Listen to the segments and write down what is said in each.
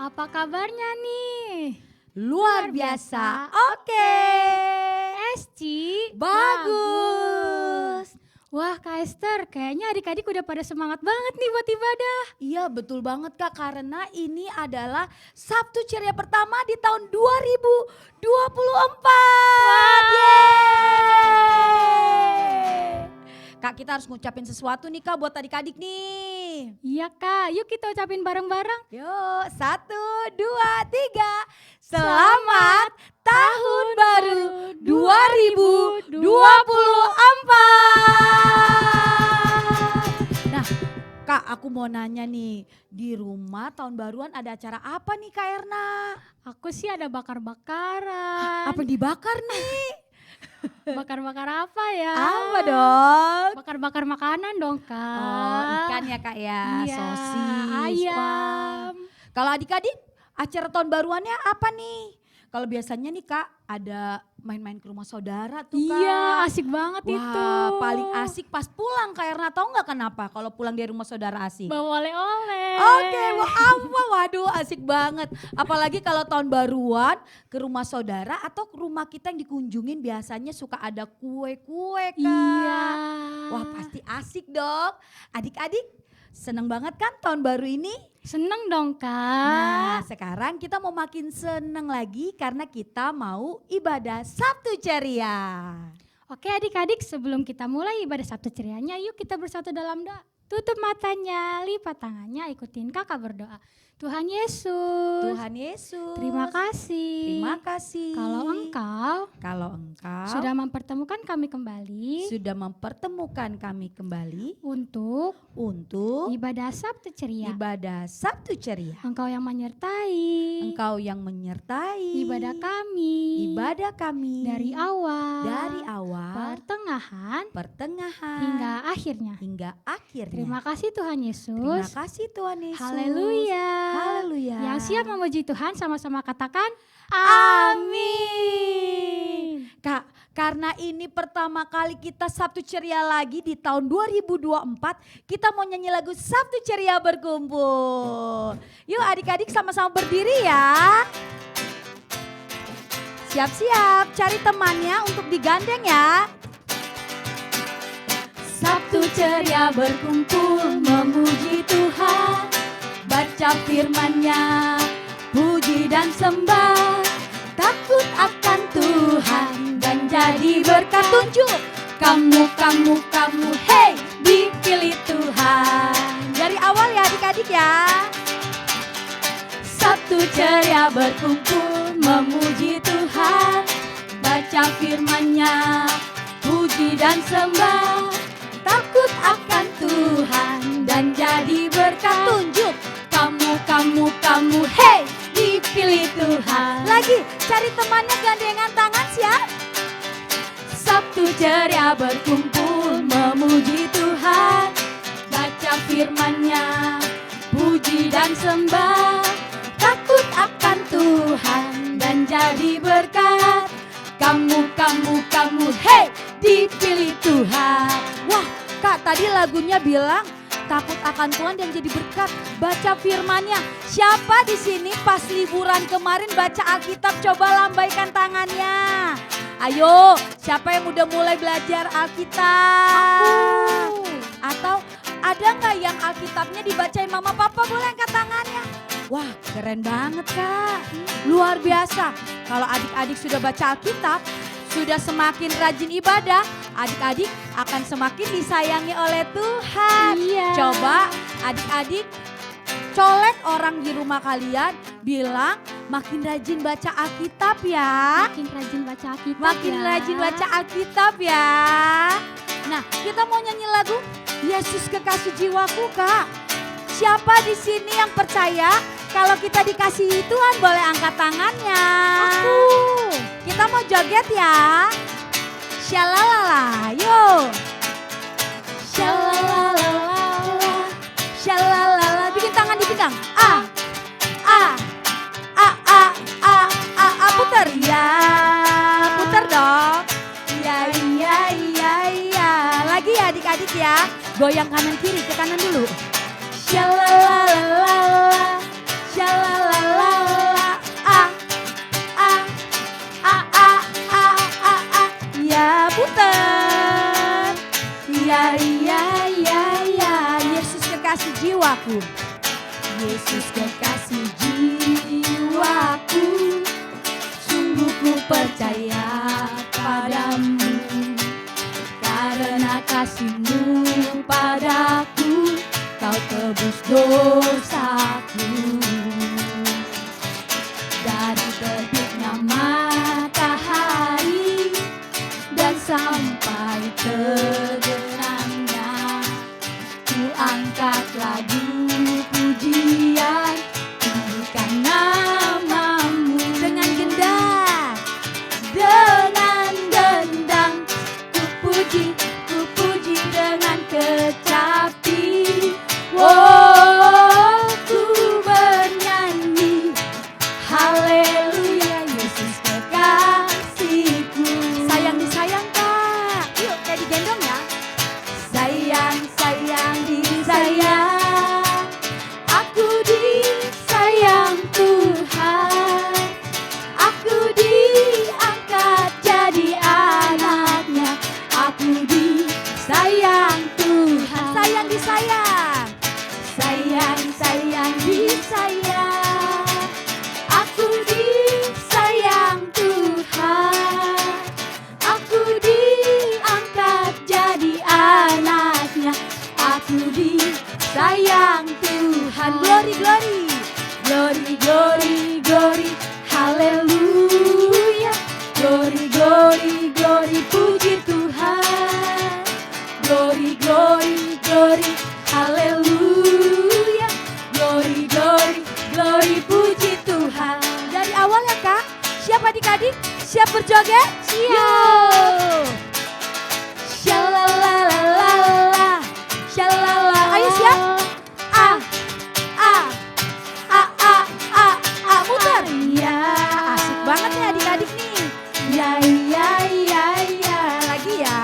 Apa kabarnya nih? Luar biasa. Oke. Esti, Bagus. Wah Kak Esther, kayaknya adik-adik udah pada semangat banget nih buat ibadah. Iya betul banget Kak, karena ini adalah Sabtu ceria pertama di tahun 2024. Yeay. Kak, kita harus ngucapin sesuatu nih Kak buat adik-adik nih. Iya Kak, yuk kita ucapin bareng-bareng. Yuk, 1, 2, 3. Selamat tahun baru 2024. Nah, Kak, aku mau nanya nih, di rumah tahun baruan ada acara apa nih Kak Erna? Aku sih ada bakar-bakaran. Apa yang dibakar nih? Bakar-bakar apa ya? Apa dong? Bakar-bakar makanan dong Kak. Oh, ikan ya Kak ya, Iya, sosis. ayam. Wah. Kalau adik-adik, acara tahun baruannya apa nih? Kalau biasanya nih Kak, ada main-main ke rumah saudara tuh Kak. Iya, asik banget Wah, itu. paling asik pas pulang Kak Erna, tahu nggak kenapa kalau pulang dari rumah saudara asik? Bawa oleh-oleh. Oke, wah apa? Waduh asik banget. Apalagi kalau tahun baruan ke rumah saudara atau ke rumah kita yang dikunjungin biasanya suka ada kue-kue Kak. Iya. Wah pasti asik dong. Adik-adik seneng banget kan tahun baru ini? Seneng dong Nah Kak. sekarang kita mau makin seneng lagi karena kita mau ibadah Sabtu ceria. Oke adik-adik, sebelum kita mulai ibadah Sabtu cerianya, yuk kita bersatu dalam doa. Tutup matanya, lipat tangannya, ikutin kakak berdoa. Tuhan Yesus, Tuhan Yesus. terima kasih. Terima kasih. Kalau Engkau sudah mempertemukan kami kembali mempertemukan kami kembali untuk ibadah Sabtu ceria. ibadah Sabtu ceria. Engkau yang menyertai Engkau yang menyertai ibadah kami dari awal, pertengahan hingga akhirnya. Terima Terima kasih Tuhan Yesus. Terima kasih Tuhan Yesus. Haleluya. Haleluya. Yang siap memuji Tuhan sama-sama katakan Amin. Kak, karena ini pertama kali kita Sabtu ceria lagi di tahun 2024, kita mau nyanyi lagu Sabtu ceria berkumpul. Yuk adik-adik sama-sama berdiri ya. Siap-siap, cari temannya untuk digandeng ya. Sabtu ceria berkumpul memuji Tuhan, baca firman-Nya, puji dan sembah, takut akan Tuhan dan jadi berkat. Tunjuk kamu, hey, dipilih Tuhan. Dari awal ya adik-adik ya. Sabtu ceria berkumpul memuji Tuhan, baca firman-Nya, puji dan sembah, takut akan Tuhan dan jadi berkat. Tunjuk kamu, hey, dipilih Tuhan. Lagi, cari temannya gandengan tangan siap. Sabtu ceria berkumpul memuji Tuhan, baca firman-Nya, puji dan sembah, takut akan Tuhan dan jadi berkat. Kamu, hey, dipilih Tuhan. Wah, Kak, tadi lagunya bilang takut akan Tuhan dan jadi berkat. Baca firman-Nya. Siapa di sini pas liburan kemarin baca Alkitab? Coba lambaikan tangannya. Ayo, siapa yang udah mulai belajar Alkitab? Atau ada nggak yang Alkitabnya dibacain mama papa? Boleh angkat tangannya. Wah, keren banget Kak. Luar biasa. Kalau adik-adik sudah baca Alkitab, sudah semakin rajin ibadah, adik-adik akan semakin disayangi oleh Tuhan. Iya. Coba adik-adik colek orang di rumah kalian, bilang makin rajin baca Alkitab ya. Makin rajin baca Alkitab Makin ya. rajin baca Alkitab ya. Nah, kita mau nyanyi lagu Yesus Kekasih Jiwaku Kak. Siapa di sini yang percaya kalau kita dikasihi Tuhan boleh angkat tangannya. Aku. Kita mau joget ya. Shalalala, yuk. Shalalala, shalalala. Bikin tangan dipegang. Puter ya. Puter dong. Iya. Lagi ya adik-adik ya. Goyang kanan kiri, ke kanan dulu. Shalalala, shalalala. hatiku. Yesus kekasih jiwaku, sungguh ku percaya padamu. Karena kasih-Mu padaku, Kau tebus dosaku. Dari terbitnya matahari dan sampai terbenamnya, ku angkat lagu pujian, tinggikan nama-Mu. Dengan gendang, dengan gendang, ku puji dengan kecapi. Oh, ku bernyanyi, haleluya, Yesus kekasihku. Sayang disayang Kak, yuk kayak digendong ya. Sayang, sayang disayang, aku disayang Tuhan. Aku diangkat jadi anaknya, aku disayang Tuhan. Sayang disayang, sayang, sayang disayang, aku disayang Tuhan. Aku diangkat jadi anaknya, aku disayang Tuhan. Glory, glory, glory, glory, glory, haleluya. Glory, glory, glory, puji Tuhan. Glory, glory, glory, haleluya. Glory, glory, glory, puji Tuhan. Dari awal ya Kak, siap adik-adik? Siap berjoget? Siap. Shalalalala, shalala. Ayo siap? Ah, ah, ah, ah, ah, ah, muter. Ya, asik banget nih adik-adik nih. Ya, ya, ya, ya. Lagi ya.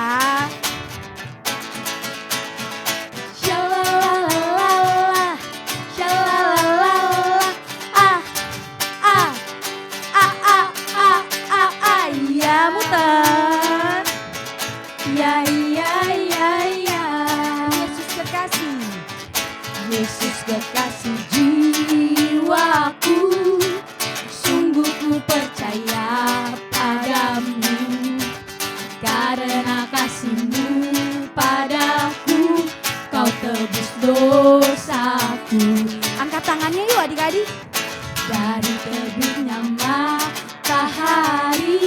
Shalalalala, shalalalala. Ah, ah, ah, ah, ah, ah, ah. Ya, muter. Ya, ya, ya, ya. Yesus kekasih, Yesus kekasih jiwaku, sungguh ku percaya padamu. Karena kasih-Mu padaku, Kau tebus dosaku. Angkat tangannya yuk adik-adik. Dari terbitnya matahari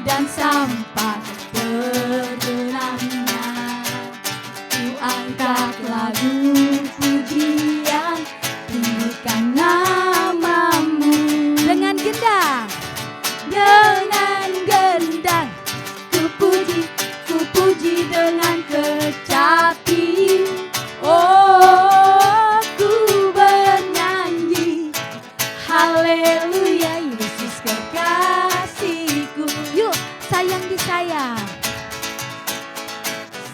dan sampai terbenamnya, ku angkat lagu pujian, tinggikan nama-Mu. Dengan gendang, dengan gendang, ku puji dengan kecapi. Oh, ku bernyanyi, haleluya, Yesus kekasihku. Yuk, sayang disayang,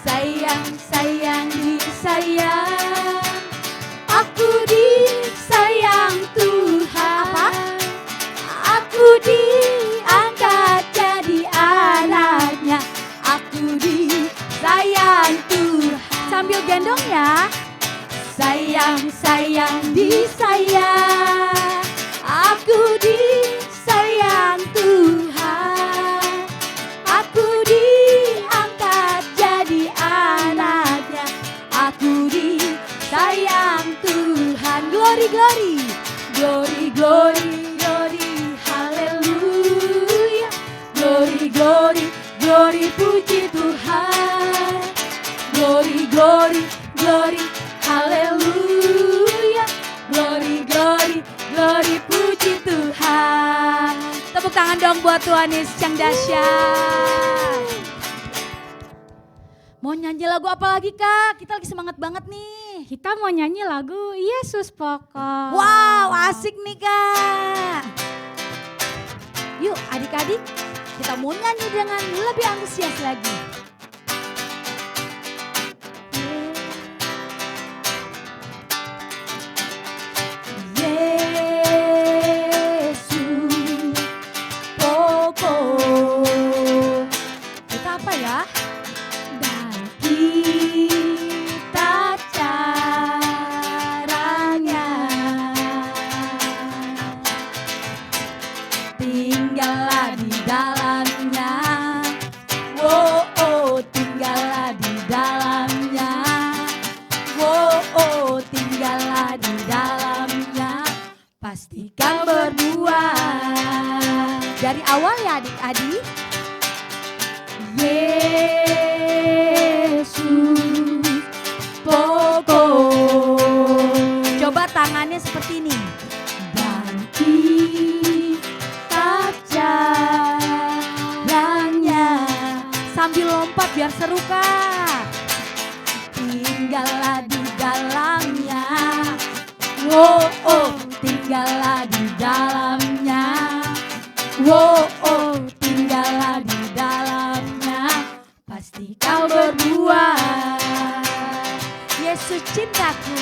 sayang, sayang disayang, aku disayang Tuhan. Apa? Aku diangkat jadi anaknya, aku disayang Tuhan. Sambil gendong ya. Sayang, sayang disayang, aku disayang Tuhan. Aku diangkat jadi anaknya, aku disayang Tuhan. Glory, glory, glory, glory, glory, haleluya. Glory, glory, glory, puji Tuhan. Glory, glory, glory, haleluya. Glory, glory, glory, puji Tuhan. Tepuk tangan dong buat Tuhan Yesus yang dahsyat. Mau nyanyi lagu apa lagi Kak? Kita lagi semangat banget nih. Kita mau nyanyi lagu Yesus Pokok. Wow, asik nih Kak. Yuk adik-adik, kita mau nyanyi dengan lebih antusias lagi. pasti kau berbuah. Dari awal ya adik-adik. Yesus pokok. Coba tangannya seperti ini. Dan kita jalannya. Sambil lompat biar seru Kak. Tinggallah di dalamnya. Oh, oh, tinggallah di dalamnya. Oh, oh, tinggallah di dalamnya. Pasti kau berbuah. Yesus cintaku.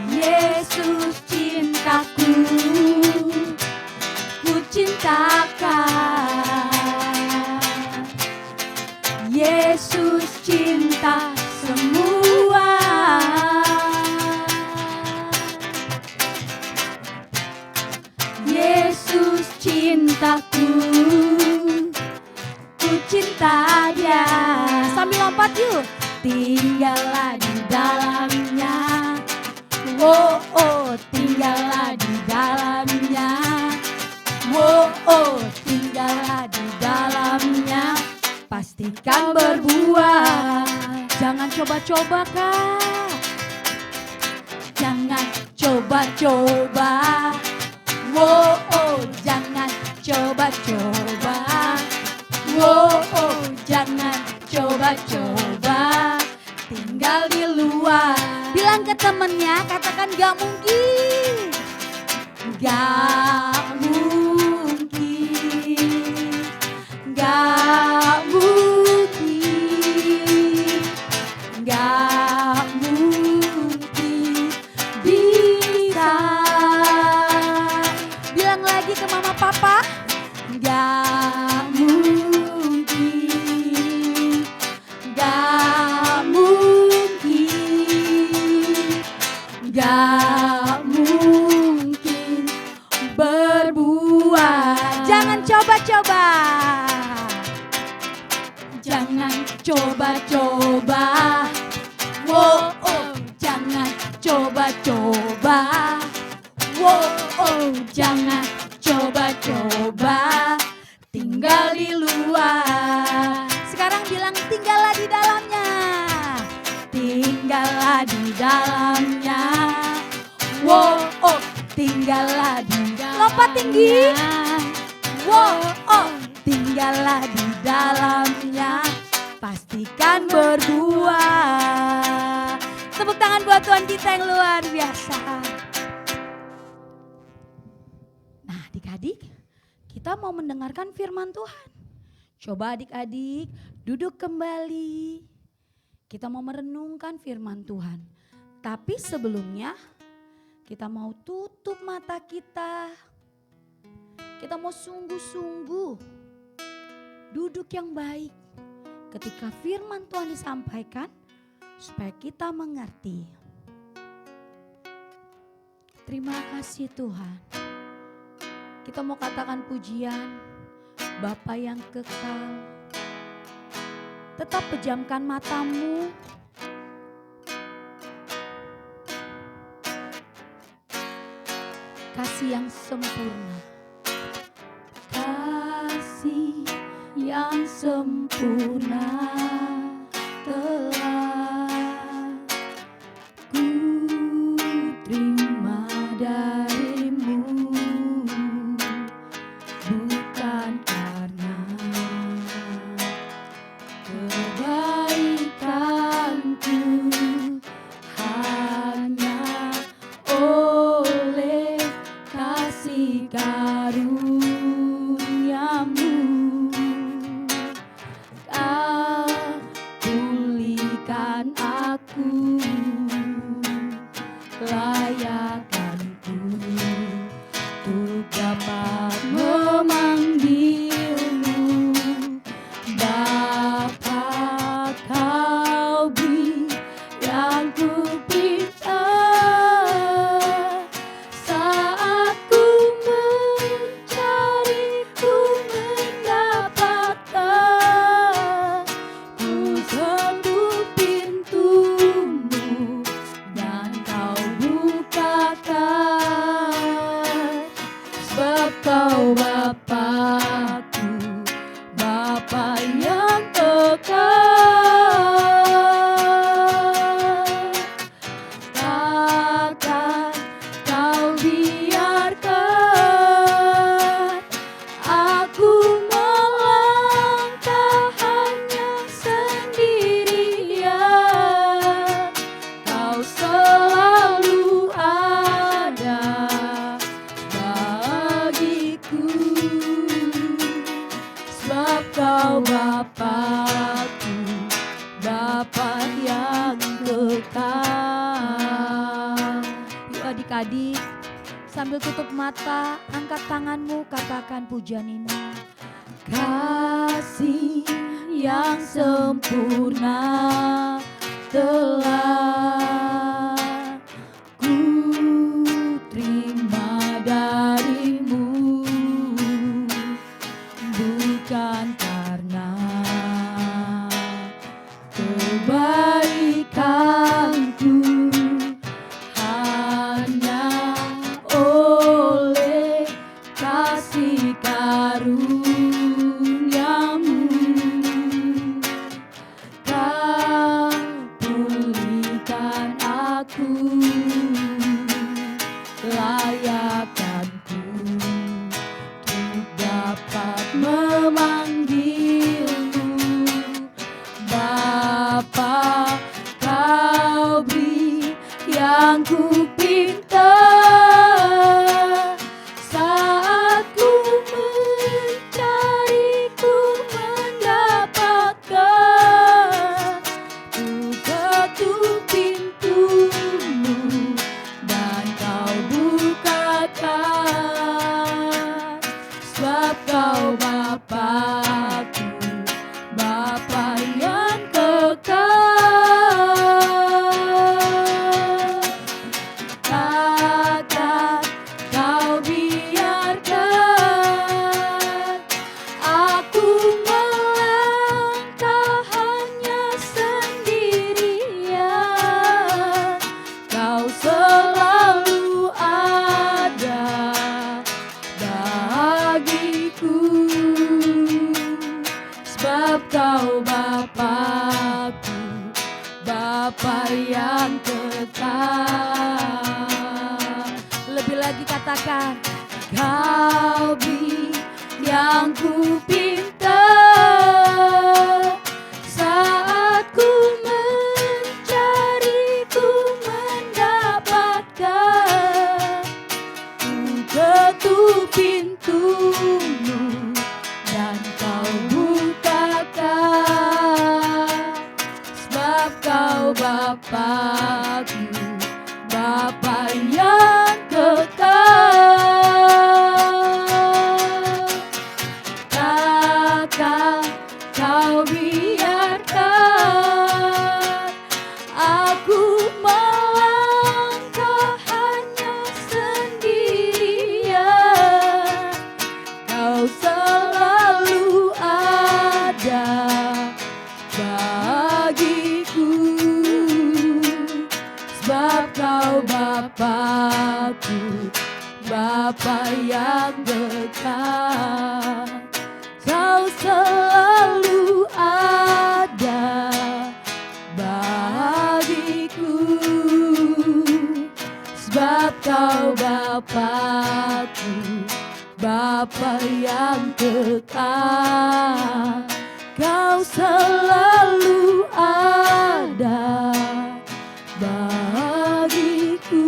Yesus cintaku. Ku cintakan. Yesus cinta semua. Yesus cintaku, ku cinta Dia. Sambil lompat yuk. Tinggallah di dalamnya. Oh, oh, tinggallah di dalamnya. Oh, oh, tinggallah di dalamnya. Pastikan berbuah. Jangan coba-coba Kak. Jangan coba-coba. Oh, oh, jangan coba-coba. Oh, oh, jangan coba-coba. Tinggal di luar. Bilang ke temennya, katakan gak mungkin. Gak mungkin. Gak mungkin. Gak mungkin bisa. Bilang lagi ke mama papa. Gak mungkin. Gak mungkin. Gak mungkin berbuah. Jangan coba-coba. Jangan coba-coba. Oh, oh, jangan coba-coba. Oh, oh, jangan coba-coba. Tinggal di luar. Sekarang bilang tinggallah di dalamnya. Tinggallah di dalamnya. Oh, oh, tinggallah di dalamnya. Lompat tinggi. Oh, oh, tinggallah di dalamnya. Pastikan berbuah. Tepuk tangan buat Tuhan kita yang luar biasa. Nah adik-adik, kita mau mendengarkan firman Tuhan. Coba adik-adik duduk kembali. Kita mau merenungkan firman Tuhan. Tapi sebelumnya kita mau tutup mata kita. Kita mau sungguh-sungguh duduk yang baik ketika firman Tuhan disampaikan supaya kita mengerti. Terima kasih Tuhan. Kita mau katakan pujian Bapa yang kekal. Tetap pejamkan matamu. Kasih yang sempurna. Kasih yang sempurna telah ku terima darimu, bukan karena kebaikanku, hanya oleh kasih karuniamu kau pulihkan aku, layakkanku untuk dapat memanggilmu Bapa. Kau beri yang ku pinta saat ku mencari, ku mendapatkan. Ku ketuk pintumu dan kau bukakan. Adik-adik, sambil tutup mata, angkat tanganmu, katakan pujian ini. Kasih yang sempurna telah ku terima darimu, bukan karena kebaikanku, hanya oleh kasih karuniamu kau pulihkan aku, layakkanku untuk dapat memanggilmu Bapa. Kau beri yang ku pinta saat ku mencari, ku mendapatkan. Ku ketuk pintumu dan kau bukakan, sebab kau Bapa-Ku, Bapa yang kekal. Takkan kau biarkan aku melangkah hanya sendirian. Kau selalu ada bagiku, sebab kau Bapa-Ku, Bapa yang kekal. Lebih lagi katakan, kau beri yang ku pinta saat ku mencari, ku mendapatkan. Ku ketuk pintumu dan kau bukakan, sebab kau Bapa-Ku, Bapa yang kekal. Takkan kau biarkan aku melangkah hanya sendirian. Kau selalu ada bagiku, sebab kau Bapa-Ku, Bapa yang kekal. Kau selalu ada bagiku, sebab kau Bapa-Ku, Bapa yang kekal. Kau selalu ada bagiku,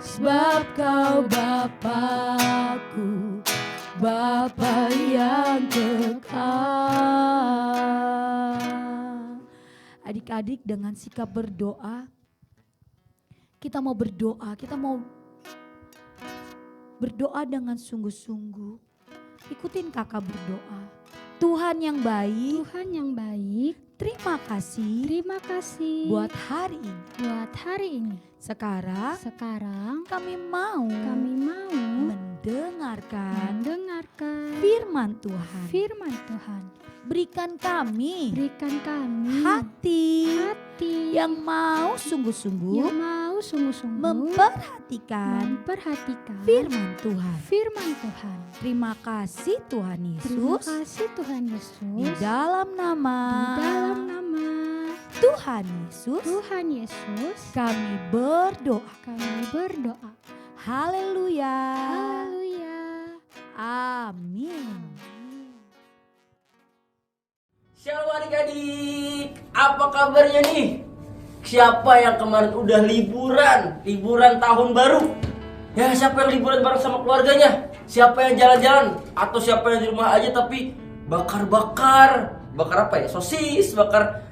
sebab kau Bapa-Ku, Bapa yang kekal. Adik-adik, dengan sikap berdoa, kita mau berdoa dengan sungguh-sungguh. Ikutin kakak berdoa. Tuhan yang baik, Tuhan yang baik, terima kasih terima kasih buat hari ini. buat hari ini. Sekarang Sekarang kami mau kami mau mendengarkan mendengarkan firman Tuhan. firman Tuhan. Berikan kami Berikan kami hati hati yang mau sungguh-sungguh yang mau sungguh-sungguh memperhatikan memperhatikan firman Tuhan. firman Tuhan. Terima kasih Tuhan Terima Yesus. kasih Tuhan Di Yesus. dalam nama Di dalam nama Tuhan Yesus Tuhan Yesus kami berdoa. kami berdoa. Haleluya. Haleluya. Amin. Shalom adik-adik, apa kabarnya nih? Siapa yang kemarin udah liburan tahun baru? Ya, siapa yang liburan bareng sama keluarganya? Siapa yang jalan-jalan? Atau siapa yang di rumah aja tapi bakar-bakar? Bakar apa ya? Sosis, bakar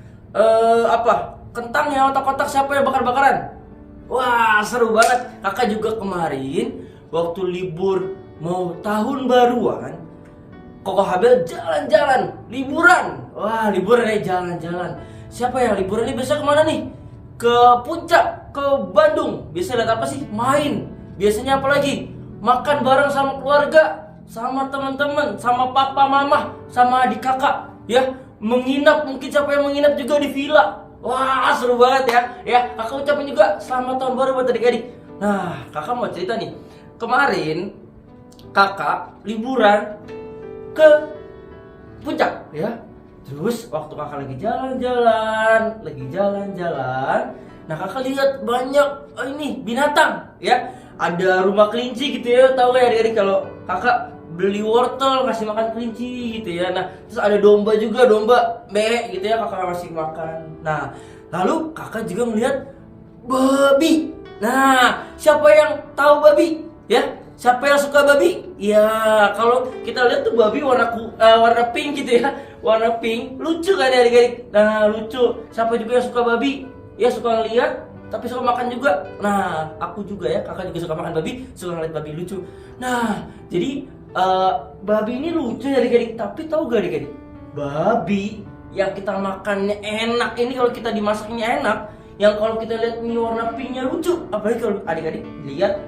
apa? Kentang yang otak-otak, siapa yang bakar-bakaran? Wah, seru banget. Kakak juga kemarin waktu libur mau tahun baruan, Koko Habel jalan-jalan, liburan. Wah, liburan ya, jalan-jalan. Siapa yang liburan ini biasa kemana nih? Ke puncak, ke Bandung. Biasa lihat apa sih? Main. Biasanya apa lagi? Makan bareng sama keluarga, sama teman-teman, sama papa, mama, sama adik kakak. Ya, menginap, mungkin siapa yang menginap juga di villa. Wah, seru banget ya. Ya, kakak ucapin juga selamat tahun baru buat adik-adik. Nah, kakak mau cerita nih. Kemarin kakak liburan ke puncak ya. Terus waktu kakak lagi jalan-jalan, nah kakak lihat banyak ini binatang ya. Ada rumah kelinci gitu ya, tahu gak ya adik-adik kalau kakak beli wortel kasih makan kelinci gitu ya. Nah, terus ada domba juga, domba be gitu ya, kakak kasih makan. Nah, lalu kakak juga melihat babi. Nah, siapa yang tahu babi ya? Siapa yang suka babi? Ya, kalau kita lihat tuh babi warna pink gitu ya. Warna pink, lucu kan ya adik-adik? Nah, lucu. Siapa juga yang suka babi? Ya, suka ngeliat, tapi suka makan juga. Nah, aku juga ya, kakak juga suka makan babi, suka ngeliat babi lucu. Nah, jadi babi ini lucu ya adik-adik. Tapi tahu gak adik-adik? Babi yang kita makannya enak ini, kalau kita dimasaknya enak, yang kalau kita lihat ini warna pinknya lucu. Apalagi kalau adik-adik lihat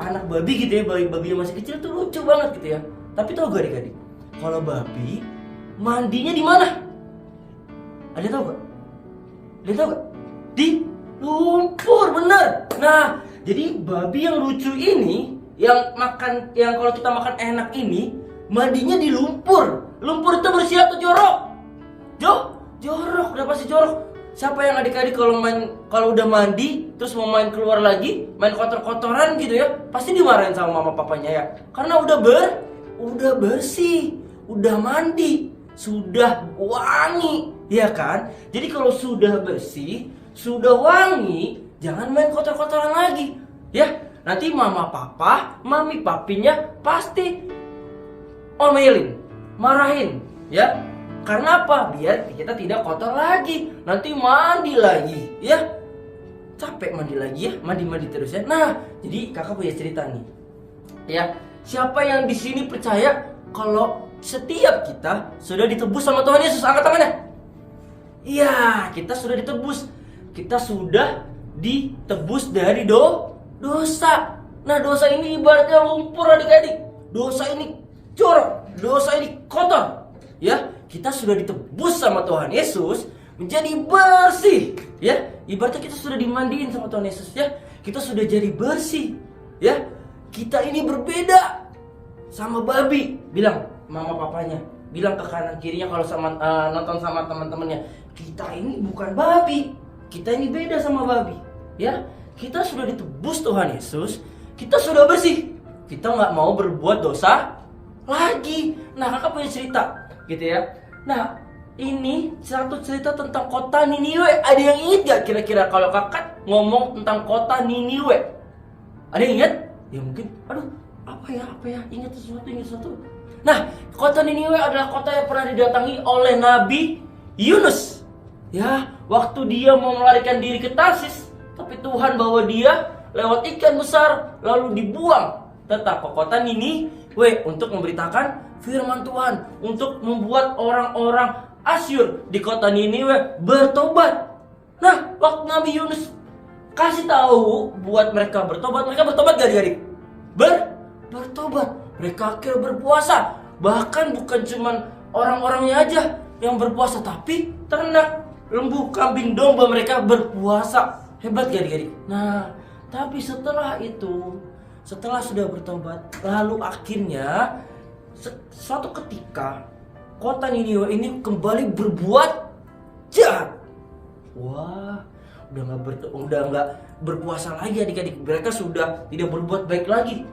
anak babi gitu ya, babi yang masih kecil tuh lucu banget gitu ya. Tapi tahu gak adik-adik, kalau babi mandinya di mana? Ada tahu gak? Ada tahu gak? Di lumpur, bener. Nah, jadi babi yang lucu ini, yang kalau kita makan enak ini, mandinya di lumpur. Lumpur itu bersih atau jorok? Jorok, udah pasti jorok. Siapa yang adik-adik kalau udah mandi terus mau main keluar lagi, main kotor-kotoran gitu ya, pasti dimarahin sama mama papanya ya. Karena udah bersih, udah mandi, sudah wangi, ya kan? Jadi kalau sudah bersih, sudah wangi, jangan main kotor-kotoran lagi, ya. Nanti mama papa, mami papinya pasti omelin, marahin, ya. Karena apa? Biar kita tidak kotor lagi. Nanti mandi lagi, ya. Capek mandi lagi ya, mandi terus ya. Nah, jadi kakak punya cerita nih. Ya, siapa yang di sini percaya kalau setiap kita sudah ditebus sama Tuhan Yesus? Angkat tangannya. Iya, kita sudah ditebus. Kita sudah ditebus dari dosa. Nah, dosa ini ibaratnya lumpur adik-adik. Dosa ini jorok, dosa ini kotor. Ya, kita sudah ditebus sama Tuhan Yesus menjadi bersih, ya. Ibaratnya kita sudah dimandiin sama Tuhan Yesus, ya. Kita sudah jadi bersih, ya. Kita ini berbeda sama babi. Bilang mama papanya, bilang ke kanan kirinya kalau sama nonton sama teman-temannya, kita ini bukan babi, kita ini beda sama babi, ya. Kita sudah ditebus Tuhan Yesus, kita sudah bersih, kita nggak mau berbuat dosa lagi. Nah, kakak punya cerita gitu ya. Nah, ini satu cerita tentang kota Niniwe. Ada yang ingat gak kira-kira kalau kakak ngomong tentang kota Niniwe? Ada yang ingat? Ya mungkin, aduh, apa ya, ingat sesuatu. Nah, kota Niniwe adalah kota yang pernah didatangi oleh Nabi Yunus. Ya, waktu dia mau melarikan diri ke Tarsis, tapi Tuhan bawa dia lewat ikan besar, lalu dibuang tetap ke kota Niniwe untuk memberitakan firman Tuhan, untuk membuat orang-orang Asyur di kota Niniwe bertobat. Nah, waktu Nabi Yunus kasih tahu buat mereka bertobat gak adik-adik? Bertobat. Mereka akhirnya berpuasa. Bahkan bukan cuman orang-orangnya aja yang berpuasa, tapi ternak, lembu, kambing, domba mereka berpuasa. Hebat gak adik-adik? Nah, tapi setelah itu, setelah sudah bertobat, lalu akhirnya suatu ketika kota Niniwe ini kembali berbuat jahat. Wah, udah nggak berpuasa lagi adik-adik. Mereka sudah tidak berbuat baik lagi.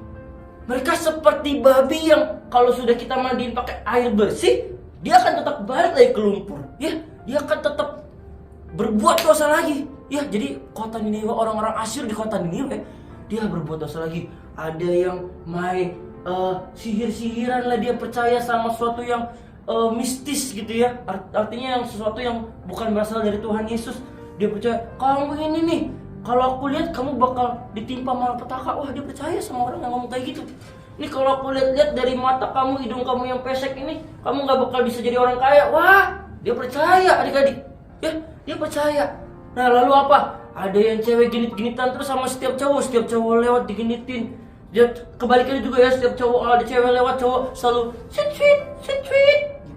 Mereka seperti babi yang kalau sudah kita mandiin pakai air bersih, dia akan tetap balik lagi ke lumpur. Ya, dia akan tetap berbuat dosa lagi. Ya, jadi kota Niniwe, orang-orang Asyur di kota Niniwe, dia berbuat dosa lagi. Ada yang main sihir-sihiran lah, dia percaya sama sesuatu yang mistis gitu ya. Artinya yang sesuatu yang bukan berasal dari Tuhan Yesus. Dia percaya, kamu ini nih Kalau aku lihat kamu bakal ditimpa malapetaka. Wah, dia percaya sama orang yang ngomong kayak gitu. Ini kalau aku lihat dari mata kamu, hidung kamu yang pesek ini, kamu nggak bakal bisa jadi orang kaya. Wah, dia percaya adik-adik. Ya, dia percaya. Nah, lalu apa? Ada yang cewek genit-genitan terus sama setiap cowok lewat digenitin. Dia kebalikannya juga ya, setiap cowok ada cewek lewat, cowok selalu sweet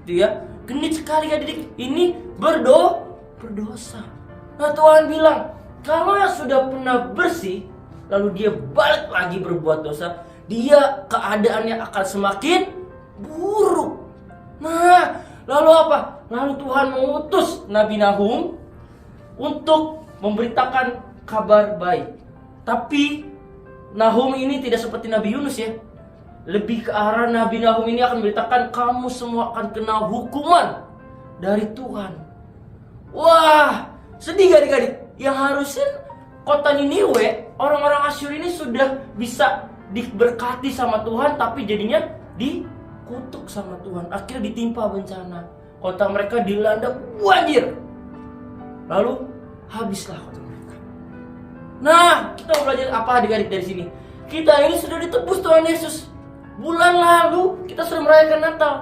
gitu ya. Genit sekali adik-adik. Ini berdosa. Nah, Tuhan bilang, kalau yang sudah pernah bersih, lalu dia balik lagi berbuat dosa, dia keadaannya akan semakin buruk. Nah, lalu apa? Lalu Tuhan mengutus Nabi Nahum untuk memberitakan kabar baik. Tapi Nahum ini tidak seperti Nabi Yunus ya. Lebih ke arah Nabi Nahum ini akan memberitakan kamu semua akan kena hukuman dari Tuhan. Wah, sedih gak adik-adik? Yang harusnya kota Niniwe, orang-orang Asyur ini sudah bisa diberkati sama Tuhan, tapi jadinya dikutuk sama Tuhan. Akhirnya ditimpa bencana. Kota mereka dilanda banjir. Lalu habislah kota mereka. Nah, kita mau belajar apa adik-adik dari sini? Kita ini sudah ditebus Tuhan Yesus. Bulan lalu kita sudah merayakan Natal.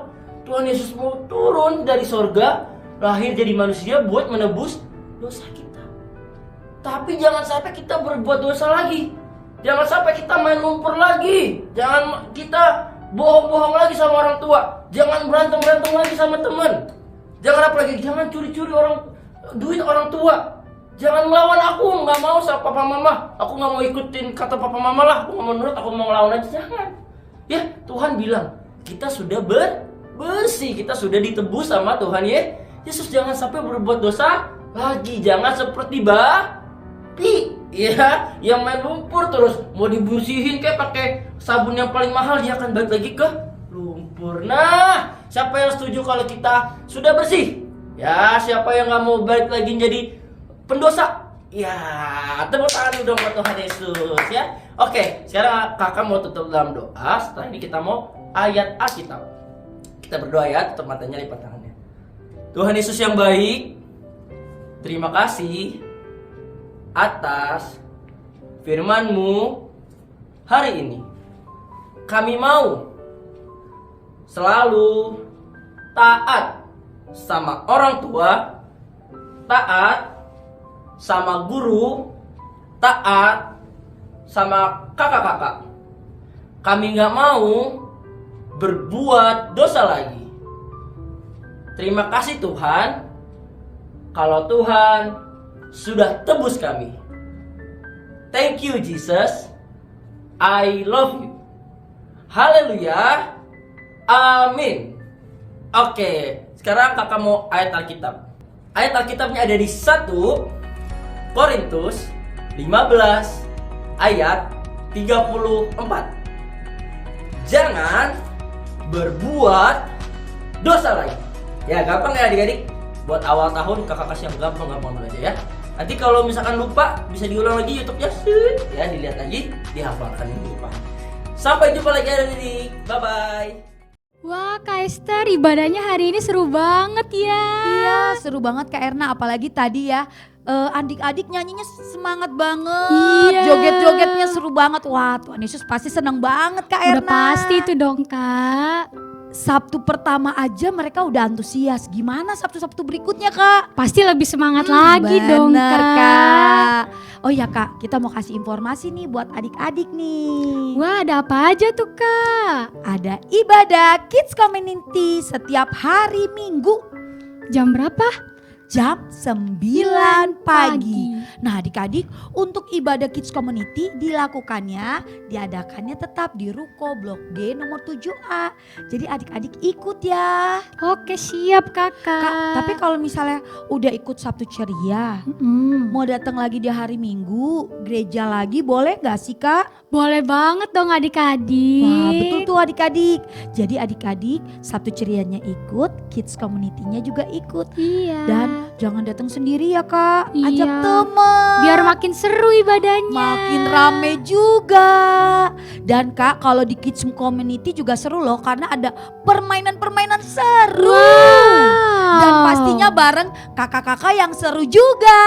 Tuhan Yesus mau turun dari sorga, lahir jadi manusia buat menebus dosa kita. Tapi jangan sampai kita berbuat dosa lagi. Jangan sampai kita main lumpur lagi. Jangan kita bohong-bohong lagi sama orang tua. Jangan berantem-berantem lagi sama teman. Jangan apa lagi? Jangan curi-curi duit orang tua. Jangan melawan aku, nggak mau sama papa mama. Aku nggak mau ikutin kata papa mama lah. Aku nggak mau nurut, aku mau ngelawan aja. Jangan. Ya, Tuhan bilang kita sudah bersih, kita sudah ditebus sama Tuhan ya. Yesus, jangan sampai berbuat dosa lagi. Jangan seperti ya, yang main lumpur terus mau dibersihin kayak pakai sabun yang paling mahal, dia akan balik lagi ke lumpur. Nah, siapa yang setuju kalau kita sudah bersih? Ya, siapa yang nggak mau balik lagi jadi pendosa? Ya, tepuk tangan dong buat Tuhan Yesus ya. Oke, sekarang kakak mau tutup dalam doa. Setelah ini kita mau ayat Alkitab. Kita berdoa ya, tutup matanya, lipat tangannya. Tuhan Yesus yang baik, terima kasih atas firman-Mu hari ini. Kami mau selalu taat sama orang tua, taat sama guru, taat sama kakak-kakak. Kami gak mau berbuat dosa lagi. Terima kasih Tuhan, kalau Tuhan sudah tebus kami. Thank you Jesus, I love you. Haleluya, amin. Oke, sekarang kakak mau ayat Alkitab. Ayat Alkitabnya ada di 1 Korintus 15 ayat 34. Jangan berbuat dosa lagi. Ya, gampang ya adik-adik. Buat awal tahun kakak kasih yang gampang-gampang dulu aja ya. Nanti kalau misalkan lupa bisa diulang lagi YouTube-nya, ya dilihat lagi, dihafalkan ini lupa. Sampai jumpa lagi adik-adik. Bye bye. Wah, Kak Esther, ibadahnya hari ini seru banget ya. Iya, seru banget Kak Erna, apalagi tadi ya adik-adik nyanyinya semangat banget. Iya. Joget-jogetnya seru banget. Wah, Tuhan Yesus pasti senang banget Kak Erna. Udah pasti itu dong Kak. Sabtu pertama aja mereka udah antusias. Gimana Sabtu-Sabtu berikutnya Kak? Pasti lebih semangat lagi dong Bener, Kak. Oh ya Kak, kita mau kasih informasi nih buat adik-adik nih. Wah, ada apa aja tuh Kak? Ada ibadah Kids Community setiap hari Minggu Jam berapa? jam 9 pagi. Nah adik-adik, untuk ibadah Kids Community diadakannya tetap di Ruko Blok G nomor 7A. Jadi adik-adik ikut ya. Oke, siap Kakak. Kak, tapi kalau misalnya udah ikut Sabtu Ceria, mau datang lagi di hari Minggu, gereja lagi boleh gak sih Kak? Boleh banget dong adik-adik. Wah betul tuh adik-adik. Jadi adik-adik Sabtu Cerianya ikut, kids community-nya juga ikut. Iya. Dan jangan datang sendiri ya Kak, ajak Iya. teman. Biar makin seru ibadahnya. Makin rame juga. Dan Kak, kalau di kids community juga seru loh, karena ada permainan-permainan seru. Wow. Dan pastinya bareng kakak-kakak yang seru juga.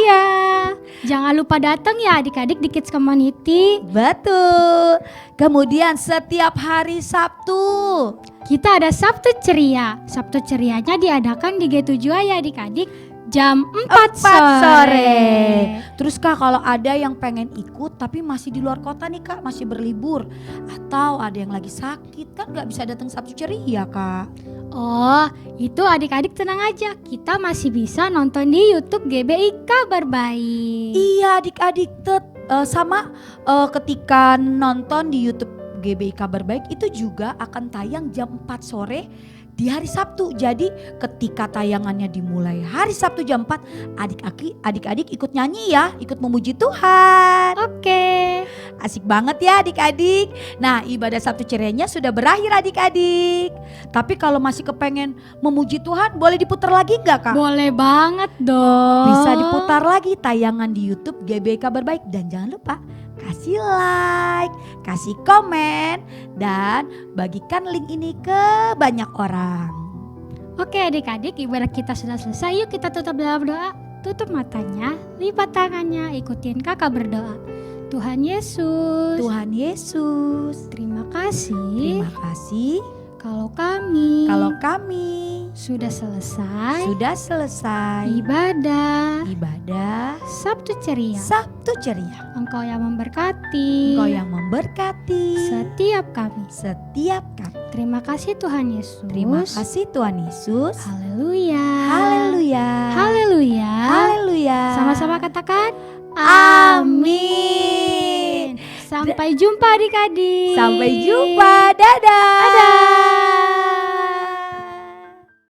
Iya. Jangan lupa datang ya adik-adik di Kids Community. Betul. Kemudian setiap hari Sabtu Kita ada Sabtu Ceria. Sabtu Cerianya diadakan di G7A ya adik-adik, jam 4 sore. Terus Kak, kalau ada yang pengen ikut tapi masih di luar kota nih Kak, masih berlibur, atau ada yang lagi sakit, kan gak bisa datang Sabtu Ceria Kak. Oh, itu adik-adik tenang aja. Kita masih bisa nonton di YouTube GBI Kabar Baik. Iya adik-adik, ketika nonton di YouTube GBI Kabar Baik itu juga akan tayang jam 4 sore di hari Sabtu. Jadi ketika tayangannya dimulai hari Sabtu jam 4, adik-adik ikut nyanyi ya, ikut memuji Tuhan. Oke. Asik banget ya adik-adik. Nah, ibadah Sabtu Cerianya sudah berakhir adik-adik. Tapi kalau masih kepengen memuji Tuhan, boleh diputar lagi gak Kak? Boleh banget dong. Bisa diputar lagi tayangan di YouTube GBI Kabar Baik. Dan jangan lupa kasih like, kasih komen, dan bagikan link ini ke banyak orang. Oke adik-adik, ibadah kita sudah selesai. Yuk kita tutup dalam doa. Tutup matanya, lipat tangannya, ikutin kakak berdoa. Tuhan Yesus, Tuhan Yesus, terima kasih terima kasih kalau kami sudah selesai ibadah Sabtu Ceria. Sabtu Ceria. Engkau yang memberkati setiap kami. Terima kasih Tuhan Yesus. Terima kasih Tuhan Yesus. Haleluya. Haleluya. Haleluya. Haleluya. Sama-sama katakan amin. Sampai jumpa adik-adik. Sampai jumpa. Dadah. Dadah.